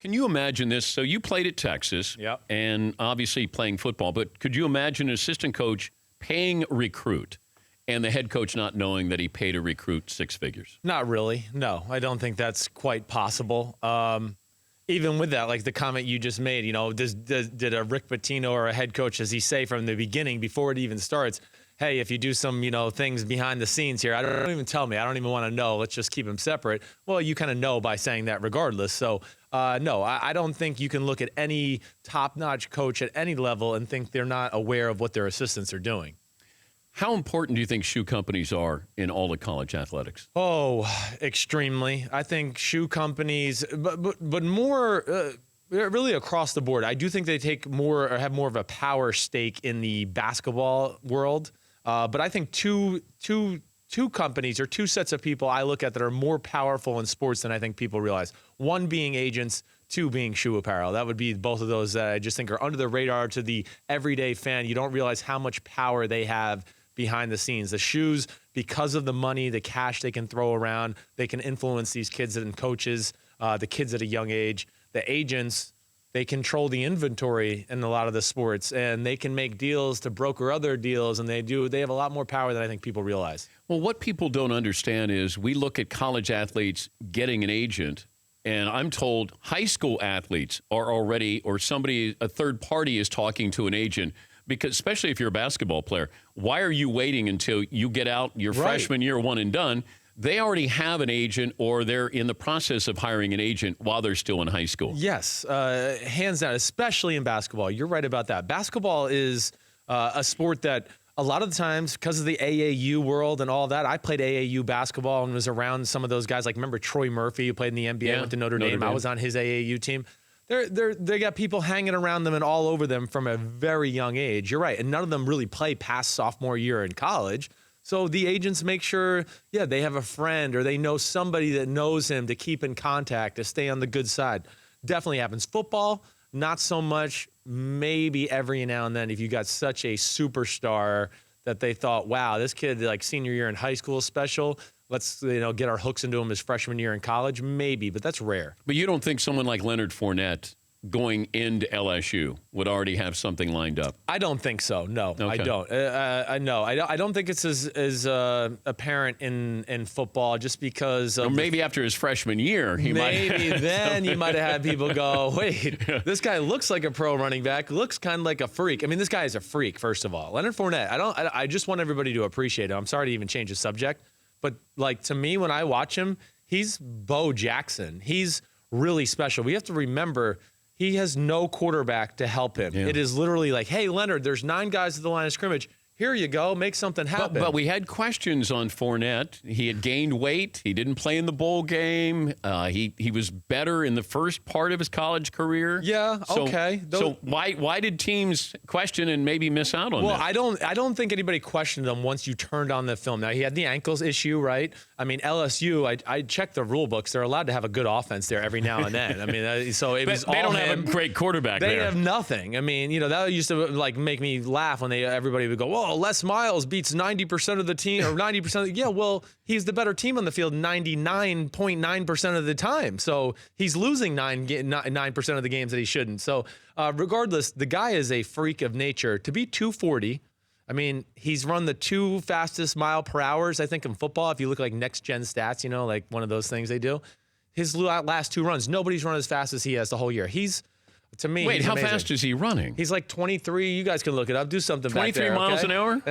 Can you imagine this? So you played at Texas, Yep. and obviously playing football, but could you imagine an assistant coach paying a recruit and the head coach not knowing that he paid a recruit six figures? Not really. No, I don't think that's quite possible. Even with that, like the comment you just made, did a Rick Pitino or a head coach, does he say from the beginning, before it even starts, hey, if you do some, things behind the scenes here, don't even tell me. I don't even want to know. Let's just keep them separate. Well, you kind of know by saying that regardless. So, no, I don't think you can look at any top-notch coach at any level and think they're not aware of what their assistants are doing. How important do you think shoe companies are in all of college athletics? Oh, extremely. I think shoe companies, but more really across the board. I do think they take more or have more of a power stake in the basketball world. But I think two companies or two sets of people I look at that are more powerful in sports than I think people realize. One being agents, two being shoe apparel. That would be both of those that I just think are under the radar to the everyday fan. You don't realize how much power they have behind the scenes. The shoes, because of the money, the cash they can throw around, they can influence these kids and coaches, the kids at a young age. The agents, they control the inventory in a lot of the sports, and they can make deals to broker other deals, and they have a lot more power than I think people realize. Well, what people don't understand is we look at college athletes getting an agent, and I'm told high school athletes are already, or somebody, a third party is talking to an agent. Because especially if you're a basketball player, why are you waiting until you get out your freshman year, one and done? They already have an agent, or they're in the process of hiring an agent while they're still in high school. Yes, hands down, especially in basketball. You're right about that. Basketball is a sport that a lot of the times, because of the AAU world and all that, I played AAU basketball and was around some of those guys. Like, remember Troy Murphy, who played in the NBA, went to Notre Dame. I was on his AAU team. They got people hanging around them and all over them from a very young age. You're right. And none of them really play past sophomore year in college. So the agents make sure, they have a friend or they know somebody that knows him to keep in contact, to stay on the good side. Definitely happens. Football, not so much. Maybe every now and then if you got such a superstar that they thought, wow, this kid, like senior year in high school is special. Let's get our hooks into him his freshman year in college. Maybe, but that's rare. But you don't think someone like Leonard Fournette going into LSU would already have something lined up? I don't think so. No, Okay. I don't. No, I don't think it's as apparent in football just because of Or maybe after his freshman year, he maybe might. then you might have had people go, wait, this guy looks like a pro running back, looks kind of like a freak. I mean, this guy is a freak, first of all. Leonard Fournette, I just want everybody to appreciate it. I'm sorry to even change the subject, but like to me, when I watch him, he's Bo Jackson. He's really special. We have to remember he has no quarterback to help him. Yeah. It is literally like, hey, Leonard, there's 9 guys at the line of scrimmage. Here you go. Make something happen. But we had questions on Fournette. He had gained weight. He didn't play in the bowl game. He was better in the first part of his college career. Yeah, okay. So why did teams question and maybe miss out on that? Well, I don't think anybody questioned him once you turned on the film. Now, he had the ankles issue, right? I mean, LSU, I checked the rule books. They're allowed to have a good offense there every now and then. I mean, so it was all they don't him. have a great quarterback there. They have nothing. I mean, that used to like make me laugh when everybody would go, "Whoa, Les Miles beats 90% of the team or 90%." Yeah, well, he's the better team on the field 99.9% of the time. So he's losing 9% of the games that he shouldn't. So regardless, the guy is a freak of nature. To be 240, I mean, he's run the 2 fastest mile per hours, I think, in football. If you look like next gen stats, like one of those things they do. His last 2 runs, nobody's run as fast as he has the whole year. To me, Wait, he's how amazing. fast is he running? He's like 23. You guys can look it up. Do something back 23 there. miles an hour?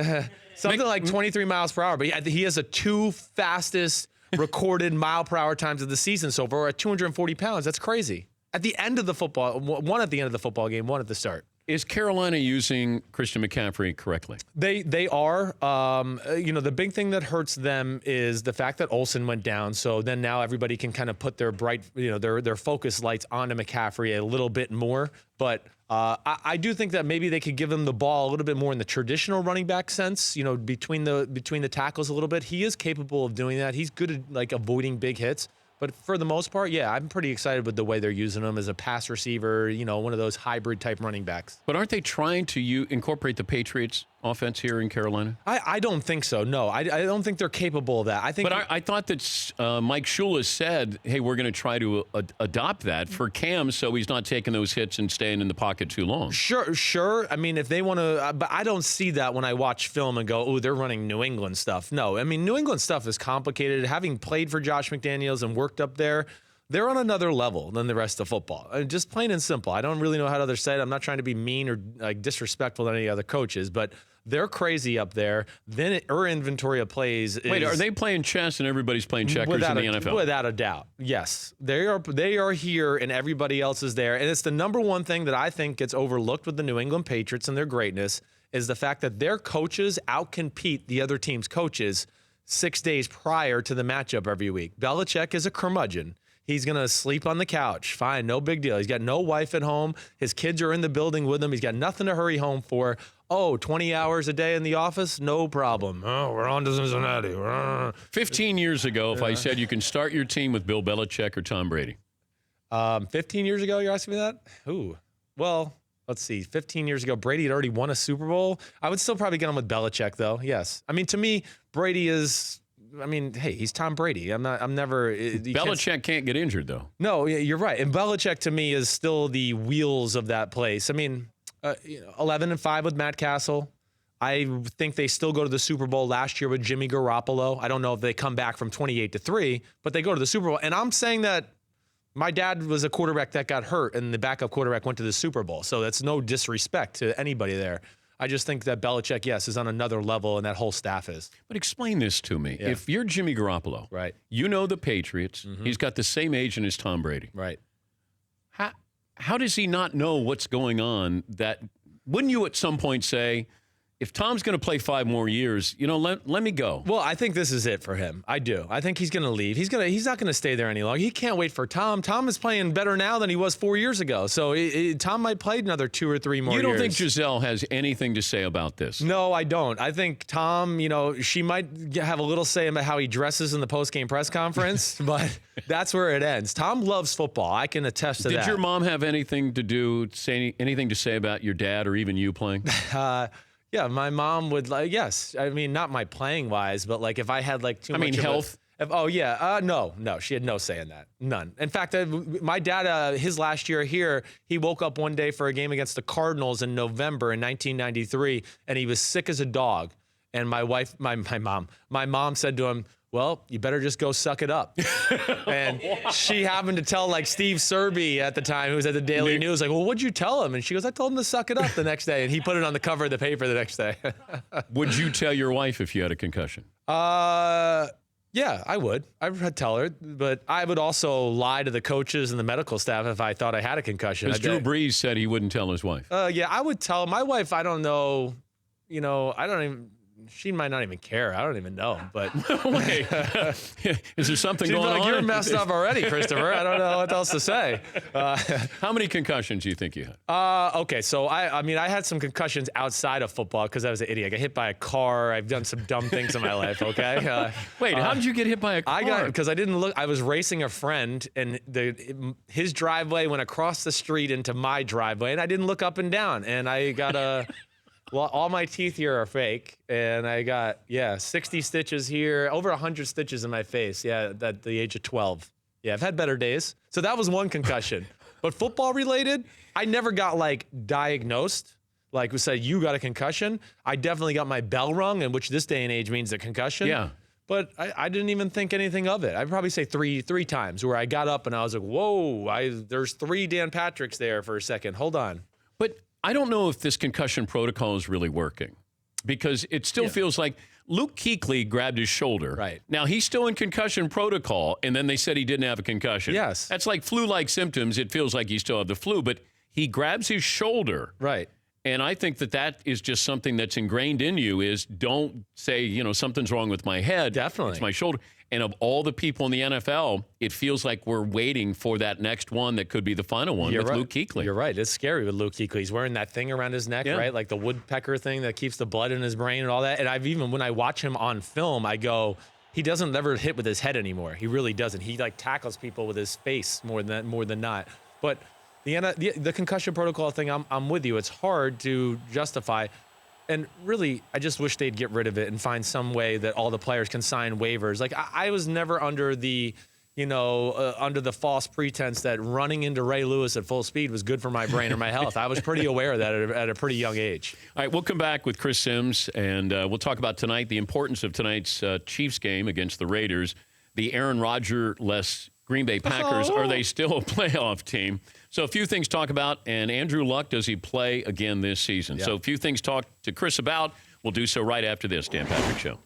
Something like 23 miles per hour. But he has the 2 fastest recorded mile per hour times of the season so far at 240 pounds. That's crazy. At the end of the football, one at the end of the football game, one at the start. Is Carolina using Christian McCaffrey correctly? They are. The big thing that hurts them is the fact that Olsen went down. So then now everybody can kind of put their bright, their focus lights onto McCaffrey a little bit more. But I do think that maybe they could give him the ball a little bit more in the traditional running back sense. Between the tackles a little bit. He is capable of doing that. He's good at like avoiding big hits. But for the most part, I'm pretty excited with the way they're using him as a pass receiver, one of those hybrid type running backs. But aren't they trying to incorporate the Patriots offense here in Carolina? I don't think so. No, I don't think they're capable of that. I think. But I thought that Mike Shula said, hey, we're going to try to adopt that for Cam so he's not taking those hits and staying in the pocket too long. Sure. I mean, if they want to, but I don't see that when I watch film and go, oh, they're running New England stuff. No, I mean, New England stuff is complicated. Having played for Josh McDaniels and worked up there, they're on another level than the rest of football. Just plain and simple. I don't really know how to say it. I'm not trying to be mean or like disrespectful to any other coaches, but they're crazy up there. Then our inventory of plays is... Wait, are they playing chess and everybody's playing checkers in the NFL? Without a doubt, yes. They are here and everybody else is there. And it's the number one thing that I think gets overlooked with the New England Patriots and their greatness is the fact that their coaches outcompete the other team's coaches 6 days prior to the matchup every week. Belichick is a curmudgeon. He's going to sleep on the couch. Fine, no big deal. He's got no wife at home. His kids are in the building with him. He's got nothing to hurry home for. Oh, 20 hours a day in the office? No problem. Oh, we're on to Cincinnati. 15 years ago, if I said you can start your team with Bill Belichick or Tom Brady. 15 years ago, you're asking me that? Ooh. Well, let's see. 15 years ago, Brady had already won a Super Bowl. I would still probably get him with Belichick, though. Yes. I mean, to me, Brady is... I mean, hey, he's Tom Brady. I'm never... Belichick can't get injured, though. No, you're right. And Belichick, to me, is still the wheels of that place. I mean, 11-5 with Matt Castle. I think they still go to the Super Bowl last year with Jimmy Garoppolo. I don't know if they come back from 28-3, but they go to the Super Bowl. And I'm saying that my dad was a quarterback that got hurt, and the backup quarterback went to the Super Bowl. So that's no disrespect to anybody there. I just think that Belichick, yes, is on another level, and that whole staff is. But explain this to me. Yeah. If you're Jimmy Garoppolo, right? You know the Patriots. Mm-hmm. He's got the same agent as Tom Brady. Right. How does he not know what's going on? That wouldn't you at some point say, if Tom's going to play 5 more years, let me go. Well, I think this is it for him. I do. I think he's going to leave. He's not going to stay there any longer. He can't wait for Tom. Tom is playing better now than he was 4 years ago. So Tom might play another 2 or 3 more years. You don't think Giselle has anything to say about this? No, I don't. I think Tom, she might have a little say about how he dresses in the post-game press conference, but that's where it ends. Tom loves football. I can attest to that. Did your mom have anything to say about your dad or even you playing? Yeah, my mom would yes. I mean, not my playing wise, but if I had too much. Health. No, she had no say in that. None. In fact, my dad, his last year here, he woke up one day for a game against the Cardinals in November in 1993, and he was sick as a dog. And my mom said to him, well, you better just go suck it up. And she happened to tell Steve Serby at the time, who was at the Daily News, well, what'd you tell him? And she goes, I told him to suck it up the next day. And he put it on the cover of the paper the next day. Would you tell your wife if you had a concussion? Yeah, I would. I would tell her, but I would also lie to the coaches and the medical staff if I thought I had a concussion. Because Drew Brees said he wouldn't tell his wife. Yeah, I would tell my wife. I don't know. I don't even. She might not even care. I don't even know. But wait, is there something She's going on? You're messed up already, Christopher. I don't know what else to say. How many concussions do you think you had? Okay, so I had some concussions outside of football because I was an idiot. I got hit by a car. I've done some dumb things in my life. Okay. Wait, how did you get hit by a car? Because I didn't look. I was racing a friend, and his driveway went across the street into my driveway, and I didn't look up and down, and I got a. Well, all my teeth here are fake, and I got, 60 stitches here, over 100 stitches in my face, at the age of 12. Yeah, I've had better days. So that was one concussion. But football-related, I never got, diagnosed. We said, you got a concussion. I definitely got my bell rung, and which this day and age means a concussion. Yeah. But I didn't even think anything of it. I'd probably say three times where I got up, and I was like, whoa, there's 3 Dan Patricks there for a second. Hold on. But I don't know if this concussion protocol is really working because it still feels like Luke Kuechly grabbed his shoulder. Right. Now, he's still in concussion protocol, and then they said he didn't have a concussion. Yes. That's like flu-like symptoms. It feels like he still had the flu, but he grabs his shoulder. Right. And I think that is just something that's ingrained in you is don't say, something's wrong with my head. Definitely. It's my shoulder. And of all the people in the NFL, it feels like we're waiting for that next one that could be the final one with Luke Kuechly. You're right. It's scary with Luke Kuechly. He's wearing that thing around his neck, right? Like the woodpecker thing that keeps the blood in his brain and all that. And when I watch him on film, I go, he doesn't ever hit with his head anymore. He really doesn't. He tackles people with his face more than not. But the concussion protocol thing, I'm with you. It's hard to justify. And really, I just wish they'd get rid of it and find some way that all the players can sign waivers. Like I was never under the, under the false pretense that running into Ray Lewis at full speed was good for my brain or my health. I was pretty aware of that at a pretty young age. All right, we'll come back with Chris Sims, and we'll talk about tonight, the importance of tonight's Chiefs game against the Raiders. The Aaron Rodgers-less Green Bay Packers, are they still a playoff team? So a few things to talk about, and Andrew Luck, does he play again this season? Yeah. So a few things to talk to Chris about. We'll do so right after this Dan Patrick Show.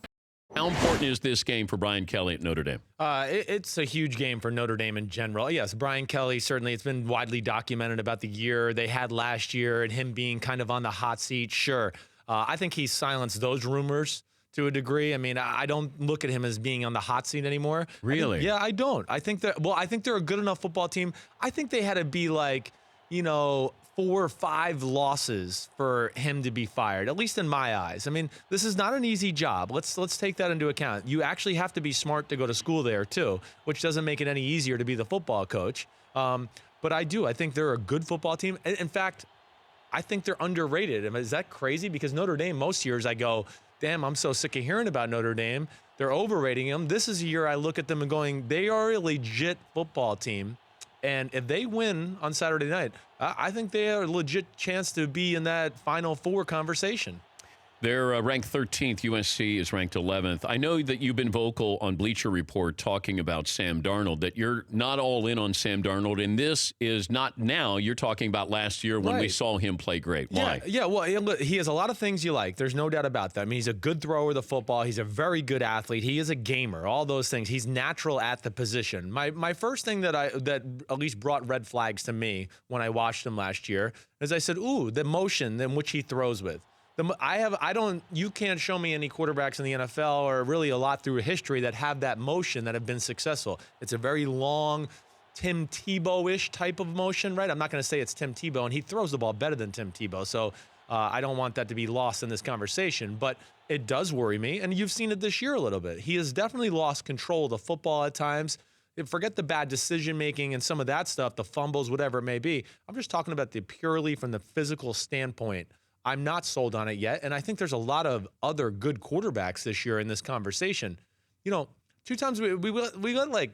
How important is this game for Brian Kelly at Notre Dame? It's a huge game for Notre Dame in general. Yes, Brian Kelly, certainly it's been widely documented about the year they had last year and him being kind of on the hot seat. Sure. I think he's silenced those rumors to a degree. I mean, I don't look at him as being on the hot seat anymore. Really? I don't. I think they're a good enough football team. I think they had to be like, 4 or 5 losses for him to be fired, at least in my eyes. I mean, this is not an easy job. Let's take that into account. You actually have to be smart to go to school there too, which doesn't make it any easier to be the football coach. But I think they're a good football team. In fact, I think they're underrated. I mean, is that crazy? Because Notre Dame, most years I go, damn, I'm so sick of hearing about Notre Dame. They're overrating them. This is a year I look at them and going, they are a legit football team. And if they win on Saturday night, I think they have a legit chance to be in that Final Four conversation. They're ranked 13th. USC is ranked 11th. I know that you've been vocal on Bleacher Report talking about Sam Darnold, that you're not all in on Sam Darnold. And this is not now. You're talking about last year when we saw him play great. Why? Yeah, well, he has a lot of things you like. There's no doubt about that. I mean, he's a good thrower of the football. He's a very good athlete. He is a gamer, all those things. He's natural at the position. My first thing that at least brought red flags to me when I watched him last year is I said, ooh, the motion in which he throws with. You can't show me any quarterbacks in the NFL or really a lot through history that have that motion that have been successful. It's a very long, Tim Tebow-ish type of motion, right? I'm not going to say it's Tim Tebow, and he throws the ball better than Tim Tebow. So I don't want that to be lost in this conversation, but it does worry me. And you've seen it this year a little bit. He has definitely lost control of the football at times. Forget the bad decision-making and some of that stuff, the fumbles, whatever it may be. I'm just talking about the purely from the physical standpoint. I'm not sold on it yet, and I think there's a lot of other good quarterbacks this year in this conversation. 2 times we got like,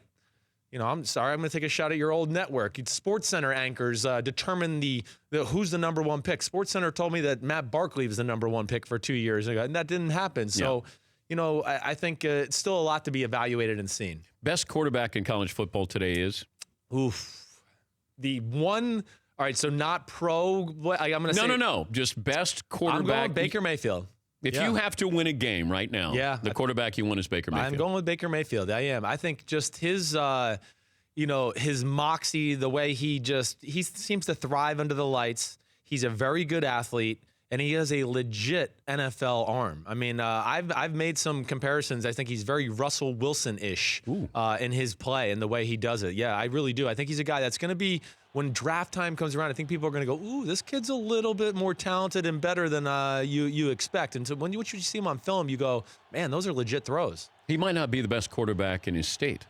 I'm sorry, I'm going to take a shot at your old network. Sports Center anchors determine the who's the number 1 pick. Sports Center told me that Matt Barkley was the number 1 pick for 2 years ago, and that didn't happen. So, I think it's still a lot to be evaluated and seen. Best quarterback in college football today is? The one. All right, so not pro. I'm going to say No. Just best quarterback. I'm going Baker Mayfield. If you have to win a game right now, the quarterback you want is Baker Mayfield. I'm going with Baker Mayfield. I am. I think just his, his moxie, the way he seems to thrive under the lights. He's a very good athlete, and he has a legit NFL arm. I mean, I've made some comparisons. I think he's very Russell Wilson-ish in his play and the way he does it. Yeah, I really do. I think he's a guy that's going to be, when draft time comes around, I think people are going to go, ooh, this kid's a little bit more talented and better than you expect. And so when you see him on film, you go, man, those are legit throws. He might not be the best quarterback in his state.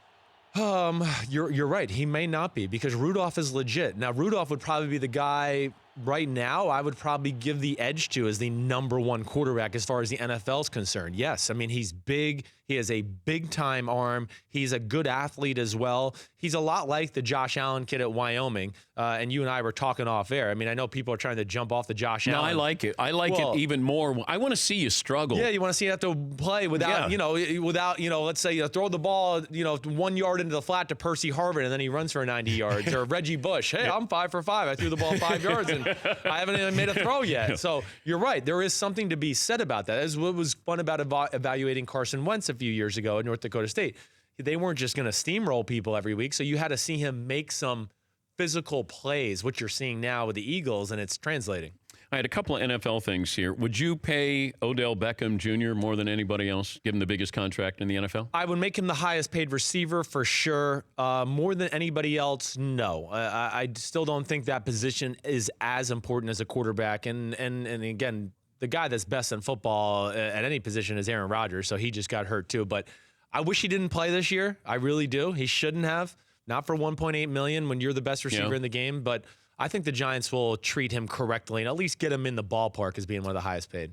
You're right. He may not be, because Rudolph is legit. Now, Rudolph would probably be the guy right now I would probably give the edge to as the number 1 quarterback as far as the NFL is concerned. Yes, I mean, he's big. He has a big-time arm. He's a good athlete as well. He's a lot like the Josh Allen kid at Wyoming, and you and I were talking off air. I mean, I know people are trying to jump off the Josh Allen. No, I like it. I like it even more. I want to see you struggle. Yeah, you want to see you have to play without, let's say you throw the ball, 1 yard into the flat to Percy Harvin, and then he runs for 90 yards. Or Reggie Bush. Hey, I'm 5 for 5. I threw the ball 5 yards, and I haven't even made a throw yet. So you're right. There is something to be said about that. That's what was fun about evaluating Carson Wentz a few years ago at North Dakota State. They weren't just going to steamroll people every week, so you had to see him make some physical plays, which you're seeing now with the Eagles, and it's translating. I had a couple of NFL things here. Would you pay Odell Beckham Jr. more than anybody else, give him the biggest contract in the NFL? I would make him the highest paid receiver for sure. More than anybody else, no. I still don't think that position is as important as a quarterback. And again, the guy that's best in football at any position is Aaron Rodgers, so he just got hurt too. But I wish he didn't play this year. I really do. He shouldn't have. Not for $1.8 million when you're the best receiver in the game, but I think the Giants will treat him correctly and at least get him in the ballpark as being one of the highest paid.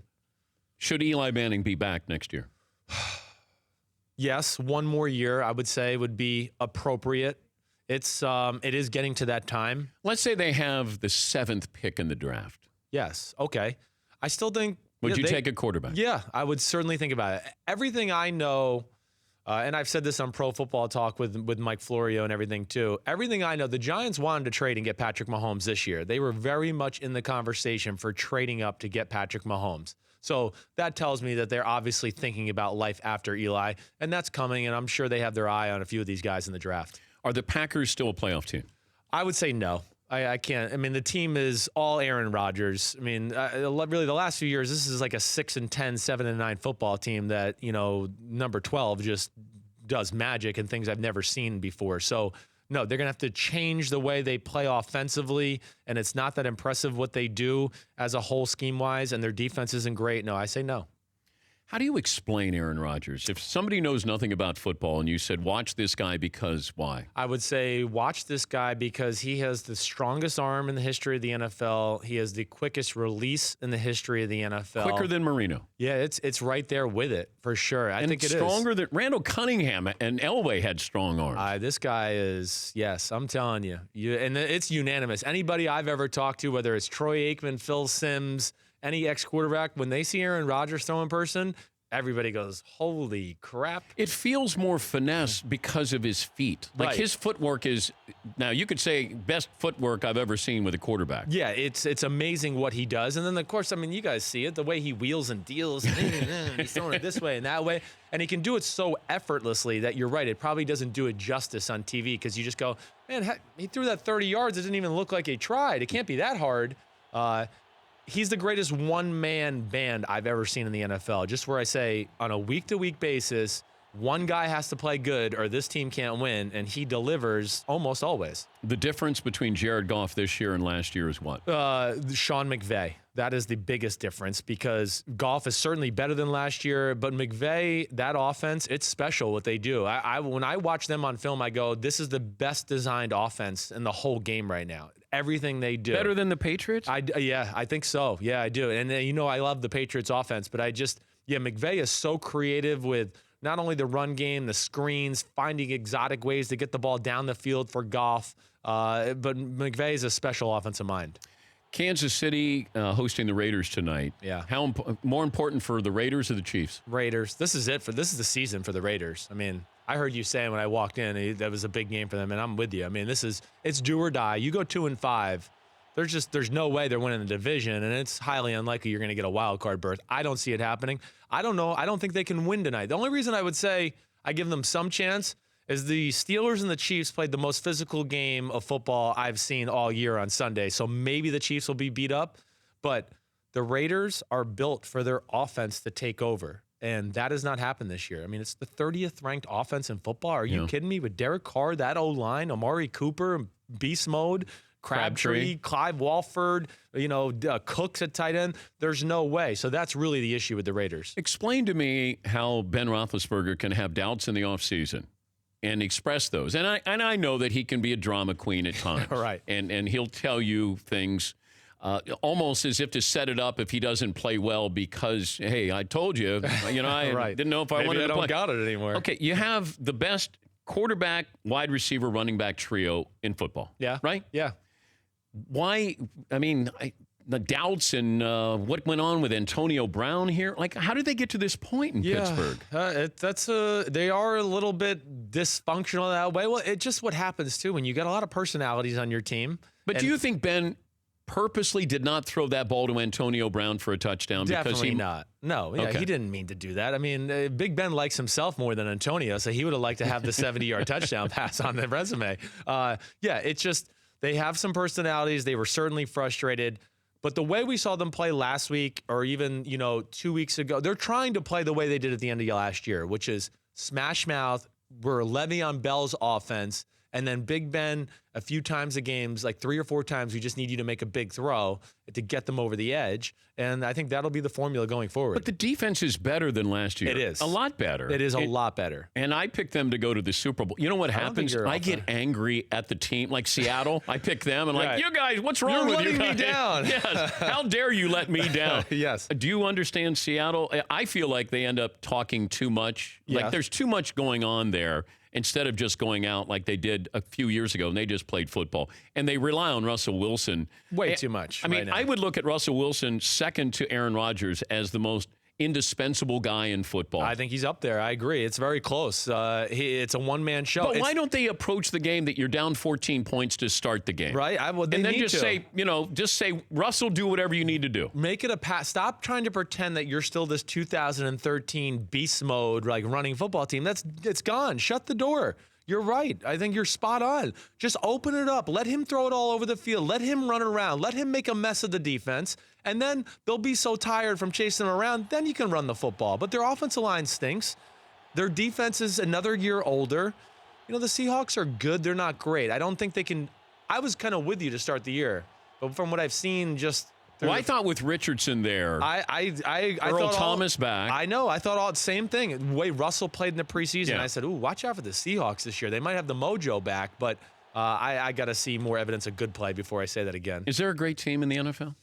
Should Eli Manning be back next year? Yes, one more year, I would say, would be appropriate. It is getting to that time. Let's say they have the 7th pick in the draft. Yes, okay. I still think... Would you take a quarterback? Yeah, I would certainly think about it. Everything I know, and I've said this on Pro Football Talk with Mike Florio and everything too, everything I know, the Giants wanted to trade and get Patrick Mahomes this year. They were very much in the conversation for trading up to get Patrick Mahomes. So that tells me that they're obviously thinking about life after Eli, and that's coming, and I'm sure they have their eye on a few of these guys in the draft. Are the Packers still a playoff team? I would say no. I can't. I mean, the team is all Aaron Rodgers. I mean, really, the last few years, this is like a 6-10, 7-9 football team that, number 12 just does magic and things I've never seen before. So, no, they're going to have to change the way they play offensively, and it's not that impressive what they do as a whole scheme-wise, and their defense isn't great. No, I say no. How do you explain Aaron Rodgers? If somebody knows nothing about football and you said, watch this guy because why? I would say watch this guy because he has the strongest arm in the history of the NFL. He has the quickest release in the history of the NFL. Quicker than Marino. Yeah, it's right there with it, for sure. I think it is. Stronger than Randall Cunningham and Elway had strong arms. This guy is, yes, I'm telling you. And it's unanimous. Anybody I've ever talked to, whether it's Troy Aikman, Phil Simms, any ex-quarterback, when they see Aaron Rodgers throw in person, everybody goes, holy crap. It feels more finesse because of his feet. Like his footwork is, now you could say, best footwork I've ever seen with a quarterback. Yeah, it's amazing what he does. And then, of course, I mean, you guys see it, the way he wheels and deals. He's throwing it this way and that way. And he can do it so effortlessly that you're right, it probably doesn't do it justice on TV because you just go, man, he threw that 30 yards. It didn't even look like he tried. It can't be that hard. He's the greatest one-man band I've ever seen in the NFL. Just where I say, on a week-to-week basis, one guy has to play good or this team can't win, and he delivers almost always. The difference between Jared Goff this year and last year is what? Sean McVay. That is the biggest difference because Goff is certainly better than last year, but McVay, that offense, it's special what they do. When I watch them on film, I go, this is the best designed offense in the whole game right now. Everything they do. Better than the Patriots? Yeah, I think so. Yeah, I do. And I love the Patriots offense, but McVay is so creative with not only the run game, the screens, finding exotic ways to get the ball down the field for Goff, but McVay is a special offensive mind. Kansas City hosting the Raiders tonight. Yeah. How more important for the Raiders or the Chiefs? Raiders. This is the season for the Raiders. I mean, I heard you saying when I walked in that was a big game for them, and I'm with you. I mean, it's do or die. You go 2-5. There's no way they're winning the division, and it's highly unlikely you're going to get a wild card berth. I don't see it happening. I don't know. I don't think they can win tonight. The only reason I would say I give them some chance is the Steelers and the Chiefs played the most physical game of football I've seen all year on Sunday. So maybe the Chiefs will be beat up, but the Raiders are built for their offense to take over. And that has not happened this year. I mean, it's the 30th ranked offense in football. Are you kidding me? With Derek Carr, that O-line, Amari Cooper, beast mode, Crabtree, Clive Walford, Cooks at tight end. There's no way. So that's really the issue with the Raiders. Explain to me how Ben Roethlisberger can have doubts in the offseason and express those. And I know that he can be a drama queen at times. Right. And he'll tell you things almost as if to set it up if he doesn't play well because, hey, I told you, I right. didn't know if I Maybe wanted to play. I don't got it anymore. Okay, you have the best quarterback, wide receiver, running back trio in football. Yeah. Right? Yeah. Why? I mean, the doubts and what went on with Antonio Brown here. Like, how did they get to this point in Pittsburgh? They are a little bit dysfunctional that way. Well, it's just what happens, too, when you got a lot of personalities on your team. But do you think Ben purposely did not throw that ball to Antonio Brown for a touchdown? Definitely not. No, he didn't mean to do that. I mean, Big Ben likes himself more than Antonio, so he would have liked to have the 70-yard touchdown pass on the resume. It's just they have some personalities. They were certainly frustrated. But the way we saw them play last week or even, 2 weeks ago, they're trying to play the way they did at the end of last year, which is smash mouth. We're Le'Veon Bell's offense, And then Big Ben, a few times a game, like 3 or 4 times, we just need you to make a big throw to get them over the edge. And I think that'll be the formula going forward. But the defense is better than last year. It is. A lot better. It is a lot better. And I picked them to go to the Super Bowl. You know what happens? I get angry at the team, like Seattle. I pick them and like, you guys, what's wrong with you guys? You're letting me down. Yes. How dare you let me down? Yes. Do you understand Seattle? I feel like they end up talking too much. Yeah. Like there's too much going on there instead of just going out like they did a few years ago and they just played football. And they rely on Russell Wilson. Way too much. I mean, right now. I would look at Russell Wilson second to Aaron Rodgers as the most indispensable guy in football. I think he's up there. I agree. It's very close. It's a one-man show. But why don't they approach the game that you're down 14 points to start the game? Right. And then just say, Russell, do whatever you need to do. Make it a pass. Stop trying to pretend that you're still this 2013 beast mode, like running football team. It's gone. Shut the door. You're right. I think you're spot on. Just open it up. Let him throw it all over the field. Let him run around. Let him make a mess of the defense. And then they'll be so tired from chasing him around, then you can run the football. But their offensive line stinks. Their defense is another year older. The Seahawks are good. They're not great. I don't think they can. I was kind of with you to start the year. But from what I've seen, just. Well, I thought with Richardson there, Earl Thomas back. I know. I thought same thing. The way Russell played in the preseason, I said, ooh, watch out for the Seahawks this year. They might have the mojo back, but I got to see more evidence of good play before I say that again. Is there a great team in the NFL?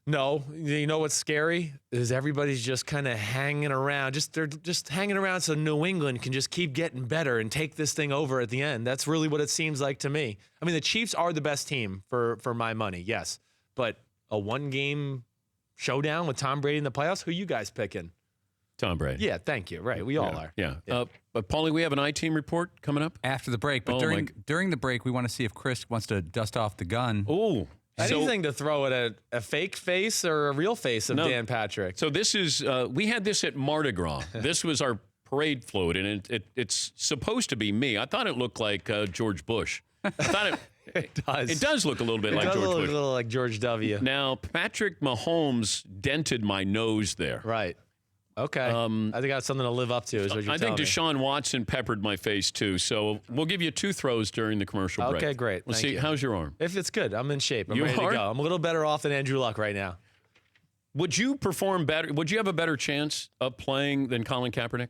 No. You know what's scary? Is everybody's just kind of hanging around. They're just hanging around so New England can just keep getting better and take this thing over at the end. That's really what it seems like to me. I mean, the Chiefs are the best team for my money, yes. But a one-game showdown with Tom Brady in the playoffs? Who you guys picking? Tom Brady. Yeah, thank you. Right, we all are. Yeah. But Paulie, we have an I-Team report coming up after the break. But during the break, we want to see if Chris wants to dust off the gun. Oh, anything to throw at a fake face or a real face of Dan Patrick. So this is we had this at Mardi Gras. This was our parade float, and it's supposed to be me. I thought it looked like George Bush. I thought it. It does. It does look a little bit like George Bush. It does look a little like George W. Now, Patrick Mahomes dented my nose there. Right. Okay. I think I got something to live up to, is what you're telling me. Deshaun Watson peppered my face, too. So we'll give you 2 throws during the commercial break. Okay, great. We'll see. How's your arm? If it's good, I'm in shape. I'm ready to go. I'm a little better off than Andrew Luck right now. Would you perform better? Would you have a better chance of playing than Colin Kaepernick?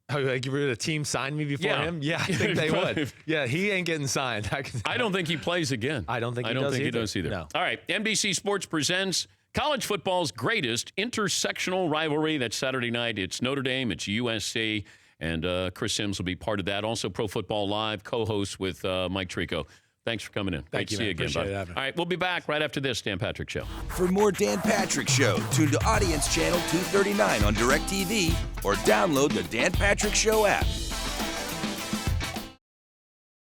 Oh, like the team signed me before him? Yeah, I think they would. Yeah, he ain't getting signed. I don't think he plays again. I don't think he does either. No. All right, NBC Sports presents college football's greatest intersectional rivalry. That's Saturday night. It's Notre Dame, it's USC, and Chris Sims will be part of that. Also, Pro Football Live, co-host with Mike Tirico. Thanks for coming in. Thank you, to see you again, bud. All right, we'll be back right after this Dan Patrick Show. For more Dan Patrick Show, tune to Audience Channel 239 on DirecTV or download the Dan Patrick Show app.